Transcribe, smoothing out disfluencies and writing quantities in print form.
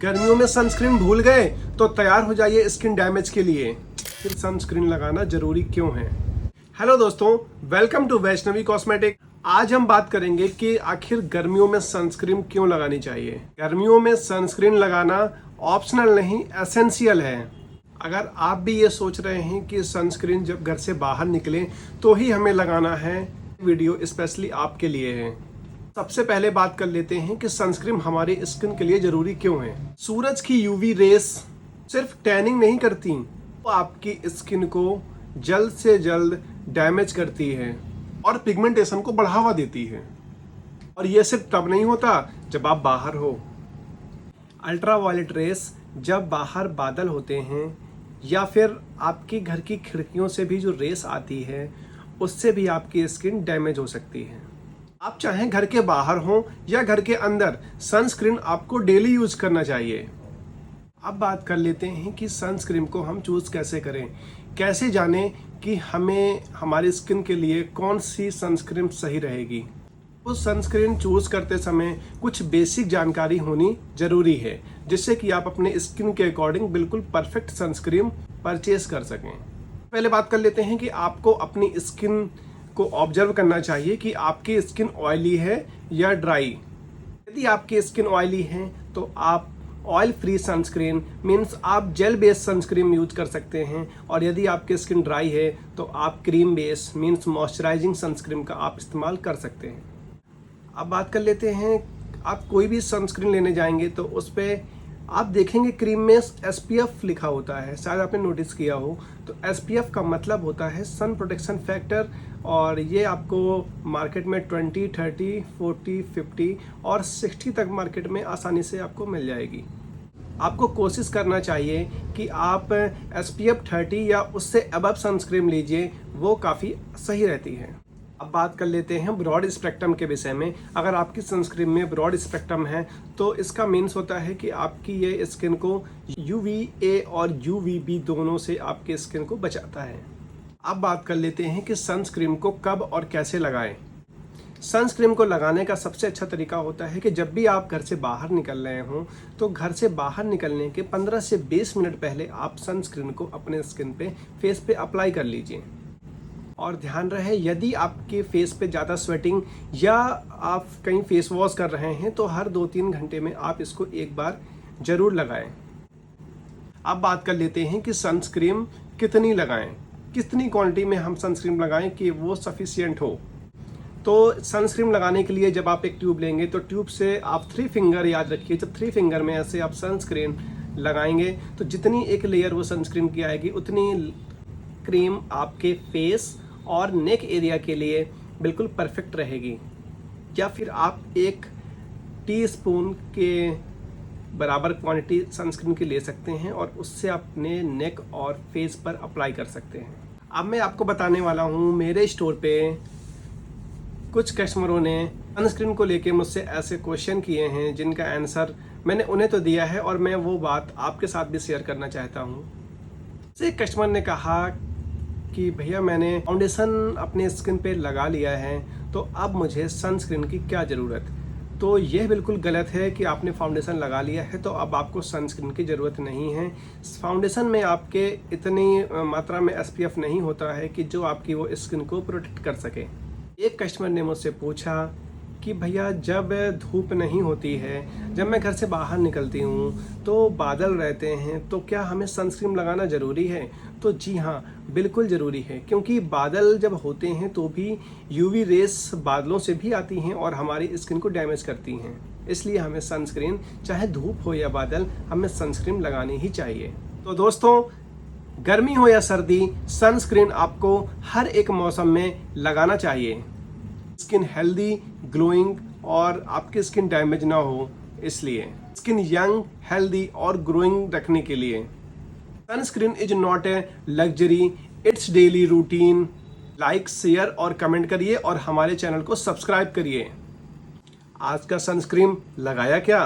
गर्मियों में सनस्क्रीन भूल गए तो तैयार हो जाइए स्किन डैमेज के लिए। फिर सनस्क्रीन लगाना जरूरी क्यों है? हेलो दोस्तों, वेलकम टू वैष्णवी कॉस्मेटिक। आज हम बात करेंगे कि आखिर गर्मियों में सनस्क्रीन क्यों लगानी चाहिए। गर्मियों में सनस्क्रीन लगाना ऑप्शनल नहीं, एसेंशियल है। अगर आप भी ये सोच रहे हैं कि सनस्क्रीन जब घर से बाहर निकलें तो ही हमें लगाना है, वीडियो स्पेशली आपके लिए है। सबसे पहले बात कर लेते हैं कि सनस्क्रीन हमारी स्किन के लिए जरूरी क्यों है। सूरज की यूवी रेस सिर्फ टैनिंग नहीं करती, वो आपकी स्किन को जल्द से जल्द डैमेज करती है और पिगमेंटेशन को बढ़ावा देती है। और ये सिर्फ तब नहीं होता जब आप बाहर हो। अल्ट्रावायलेट रेस जब बाहर बादल होते हैं या फिर आपकी घर की खिड़कियों से भी जो रेस आती है, उससे भी आपकी स्किन डैमेज हो सकती है। आप चाहें घर के बाहर हो या घर के अंदर, सनस्क्रीन आपको डेली यूज करना चाहिए। अब बात कर लेते हैं कि सनस्क्रीन को हम चूज कैसे करें, कैसे जानें कि हमें हमारी स्किन के लिए कौन सी सनस्क्रीन सही रहेगी। उस सनस्क्रीन चूज करते समय कुछ बेसिक जानकारी होनी जरूरी है, जिससे कि आप अपने स्किन के अकॉर्डिंग बिल्कुल परफेक्ट सनस्क्रीन परचेज कर सकें। पहले बात कर लेते हैं कि आपको अपनी स्किन को ऑब्जर्व करना चाहिए कि आपकी स्किन ऑयली है या ड्राई। यदि आपकी स्किन ऑयली है तो आप ऑयल फ्री सनस्क्रीन मीन्स आप जेल बेस्ड सनस्क्रीन यूज कर सकते हैं, और यदि आपकी स्किन ड्राई है तो आप cream based means moisturising sunscreen का आप इस्तेमाल कर सकते हैं। अब बात कर लेते हैं, आप कोई भी सनस्क्रीन लेने जाएंगे तो उस पर आप देखेंगे क्रीम में SPF लिखा होता है, शायद आपने नोटिस किया हो। तो SPF का मतलब होता है सन प्रोटेक्शन फैक्टर, और ये आपको मार्केट में 20, 30, 40, 50 और 60 तक मार्केट में आसानी से आपको मिल जाएगी। आपको कोशिश करना चाहिए कि आप SPF 30 या उससे अबव सनस्क्रीन लीजिए, वो काफ़ी सही रहती है। अब बात कर लेते हैं ब्रॉड स्पेक्ट्रम के विषय में। अगर आपकी सनस्क्रीन में ब्रॉड स्पेक्ट्रम है तो इसका मीन्स होता है कि आपकी ये स्किन को UVA और UVB दोनों से आपके स्किन को बचाता है। अब बात कर लेते हैं कि सनस्क्रीन को कब और कैसे लगाएं। सनस्क्रीन को लगाने का सबसे अच्छा तरीका होता है कि जब भी आप घर से बाहर निकल रहे हों तो घर से बाहर निकलने के 15 से 20 मिनट पहले आप सनस्क्रीन को अपने स्किन पे, फेस पे अप्लाई कर लीजिए। और ध्यान रहे, यदि आपके फेस पे ज़्यादा स्वेटिंग या आप कहीं फेस वॉश कर रहे हैं तो हर 2-3 घंटे में आप इसको एक बार ज़रूर लगाएं। अब बात कर लेते हैं कि सनस्क्रीन कितनी लगाएं, कितनी क्वांटिटी में हम सनस्क्रीन लगाएं कि वो सफिशिएंट हो। तो सनस्क्रीन लगाने के लिए जब आप एक ट्यूब लेंगे तो ट्यूब से आप 3 फिंगर याद रखिए, जब 3 फिंगर में ऐसे आप सनस्क्रीन लगाएंगे तो जितनी एक लेयर वो सनस्क्रीन की आएगी उतनी क्रीम आपके फेस और नेक एरिया के लिए बिल्कुल परफेक्ट रहेगी। या फिर आप 1 टीस्पून के बराबर क्वांटिटी सनस्क्रीन की ले सकते हैं और उससे अपने नेक और फेस पर अप्लाई कर सकते हैं। अब मैं आपको बताने वाला हूँ, मेरे स्टोर पे कुछ कस्टमरों ने सनस्क्रीन को लेके मुझसे ऐसे क्वेश्चन किए हैं जिनका आंसर मैंने उन्हें तो दिया है और मैं वो बात आपके साथ भी शेयर करना चाहता हूँ। एक कस्टमर ने कहा कि भैया मैंने फाउंडेशन अपने स्किन पे लगा लिया है तो अब मुझे सनस्क्रीन की क्या ज़रूरत। तो यह बिल्कुल गलत है कि आपने फाउंडेशन लगा लिया है तो अब आपको सनस्क्रीन की ज़रूरत नहीं है। फाउंडेशन में आपके इतनी मात्रा में SPF नहीं होता है कि जो आपकी वो स्किन को प्रोटेक्ट कर सके। एक कस्टमर ने मुझसे पूछा कि भैया जब धूप नहीं होती है, जब मैं घर से बाहर निकलती हूँ तो बादल रहते हैं, तो क्या हमें सनस्क्रीन लगाना ज़रूरी है? तो जी हाँ, बिल्कुल ज़रूरी है, क्योंकि बादल जब होते हैं तो भी UV रेस बादलों से भी आती हैं और हमारी स्किन को डैमेज करती हैं। इसलिए हमें सनस्क्रीन, चाहे धूप हो या बादल, हमें सनस्क्रीन लगानी ही चाहिए। तो दोस्तों, गर्मी हो या सर्दी, सनस्क्रीन आपको हर एक मौसम में लगाना चाहिए। स्किन हेल्दी, ग्लोइंग और आपकी स्किन डैमेज ना हो, इसलिए स्किन यंग, हेल्दी और ग्रोइंग रखने के लिए sunscreen is not a luxury, it's daily routine. Like, share और कमेंट करिए और हमारे चैनल को सब्सक्राइब करिए। आज का सनस्क्रीन लगाया क्या?